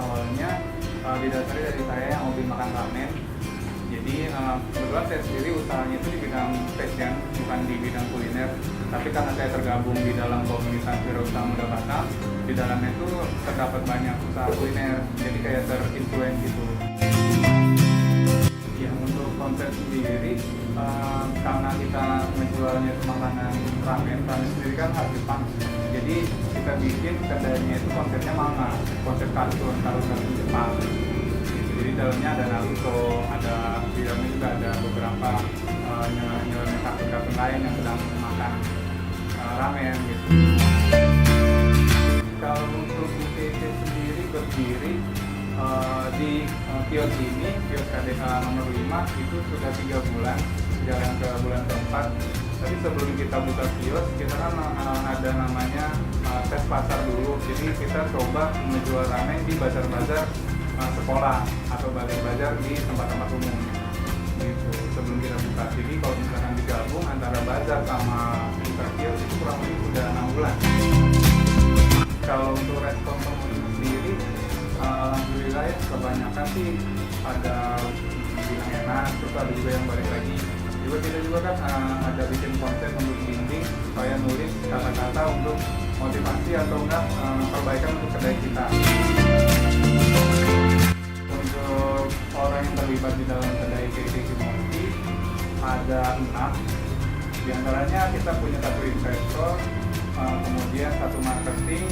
awalnya didasari dari saya yang hobi makan ramen. Jadi kebetulan saya sendiri usahanya itu di bidang fashion, bukan di bidang kuliner. Tapi karena saya tergabung di dalam komunitas Wirausaha Muda Batam, di dalamnya itu terdapat banyak usaha kuliner, jadi kayak terinfluence gitu. Ya untuk konsep sendiri, karena kita menjualnya itu makanan ramen sendiri kan khas Jepang. Jadi kita bikin kedainya itu konsepnya manga, konsep kartun Jepang. Jadi dalamnya ada Naruto, ada di dalamnya juga ada beberapa nyeleneh kartun lain yang sedang makan ramen gitu. Kalau untuk UTC sendiri berdiri di kios ini, kios KDK nomor 5 itu sudah 3 bulan, jalan ke bulan keempat. Tapi sebelum kita buka kios, kita kan ada namanya tes pasar dulu. Jadi kita coba menjual ramen di bazar-bazar sekolah atau bazar di tempat-tempat umum gitu sebelum kita buka. Jadi kalau misalkan digabung antara bazar sama buka kios itu kurang lebih sudah 6 bulan. Kalau untuk respon pengunjung sendiri, alhamdulillah ya kebanyakan sih ada bilang enak, terus ada juga yang balik lagi. Juga kita juga kan ada bikin konten untuk dinding supaya nulis kata-kata untuk motivasi atau enggak perbaikan untuk kedai kita. Untuk orang yang terlibat di dalam kedai KK Kimochi ada 6. Di antaranya kita punya 1 investor, kemudian 1 marketing,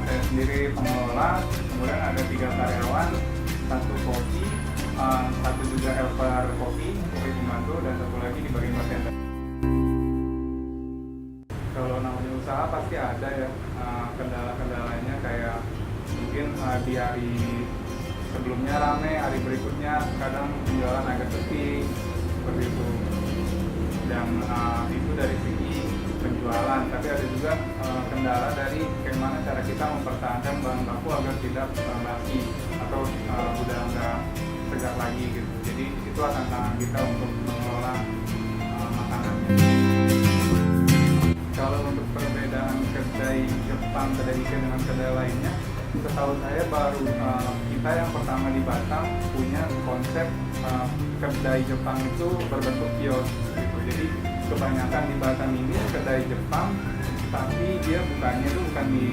saya sendiri pengelola, kemudian ada 3 karyawan, 1 koki, 1 juga helper kopi pembantu, dan 1 lagi di bagian bartender. Kalau namanya usaha pasti ada ya kendala-kendalanya, kayak mungkin di hari sebelumnya rame, hari berikutnya kadang penjualan agak sepi seperti itu. Dan itu dari segi penjualan, tapi ada juga kendala dari bagaimana cara kita mempertahankan bahan baku agar tidak basi atau udah nggak segar lagi gitu. Jadi itu tantangan kita untuk mengelola makanannya. Kalau untuk perbedaan kedai Jepang, kedai ikan dengan kedai lainnya, setahu saya baru kita yang pertama di Batam punya konsep kedai Jepang itu berbentuk kios gitu. Jadi kebanyakan di Batam ini kedai Jepang, tapi dia bukan di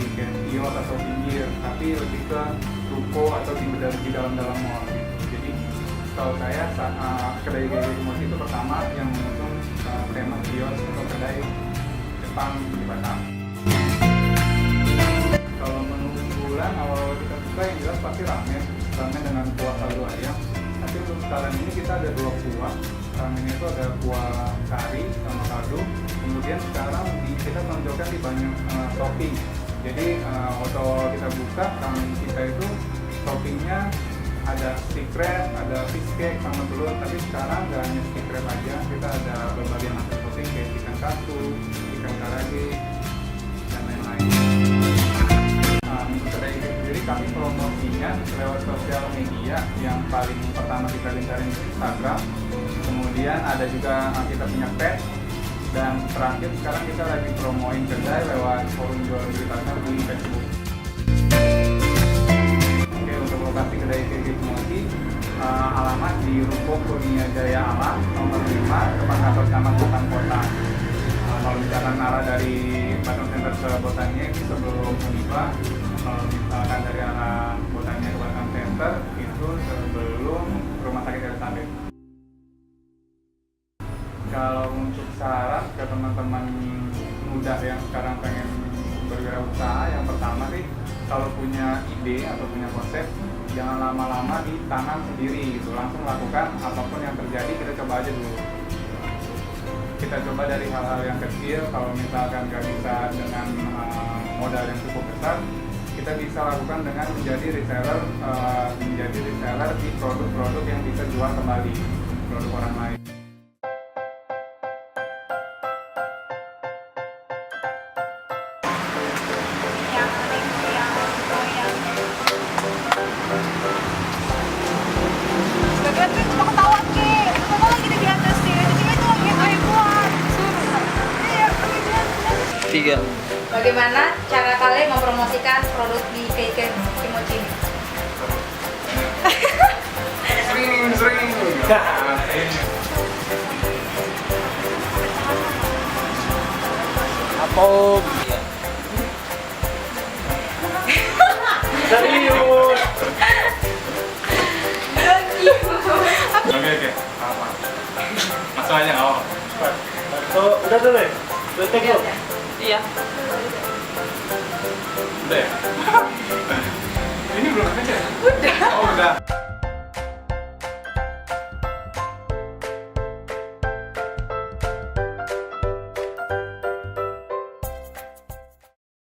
kios atau pinggir, tapi lebih ke ruko atau di dalam mall gitu. Jadi setahu saya kedai Kimochi itu pertama yang mengusung tema kios atau kedai Jepang di Batam. Kalau menu unggulan awal kita buka yang jelas pasti ramen dengan kuah kaldu ayam. Tapi untuk sekarang ini kita ada 2 kuah. Ramen itu ada kuah kari sama kaldu. Kemudian sekarang kita menonjolkan di banyak topping. Jadi waktu kita buka ramen kita itu toppingnya ada secret, ada fish cake sama telur. Tapi sekarang nggak hanya secret aja, kita ada berbagai macam topping kayak ikan katsu, ikan karage, dan lain-lain. Kedai ini sendiri kami promosinya lewat sosial media. Yang paling pertama kita gencarin itu Instagram, kemudian ada juga kita punya page, dan terakhir sekarang kita lagi promoin kedai lewat forum jual beli pasar di Facebook. Oke, untuk lokasi kedai KK Kimochi, alamat di Ruko Kurnia Jaya Alam nomor 5 depan kantor camat Batam Kota. Kalau misalkan arah dari Batam Center ke Botaniek sebelum Univa, kalau misalkan dari arah Botaniek ke Batam Center itu sebelum Rumah Sakit Elizabeth. Kalau untuk saran ke teman-teman muda yang sekarang pengen berwirausaha, yang pertama sih kalau punya ide atau punya konsep, jangan lama-lama ditanam sendiri gitu, langsung lakukan. Apapun yang terjadi kita coba aja dulu. Kita coba dari hal-hal yang kecil. Kalau misalkan nggak bisa dengan modal yang cukup besar, kita bisa lakukan dengan menjadi reseller di produk-produk yang bisa jual kembali produk orang lain. Bagaimana cara kalian mempromosikan produk di KK Kimochi ini? Apa? Serius. Oke. Apa? Masuk aja nggak apa. So, udah dulu ya? Udah take lo? Iya. Udah ya?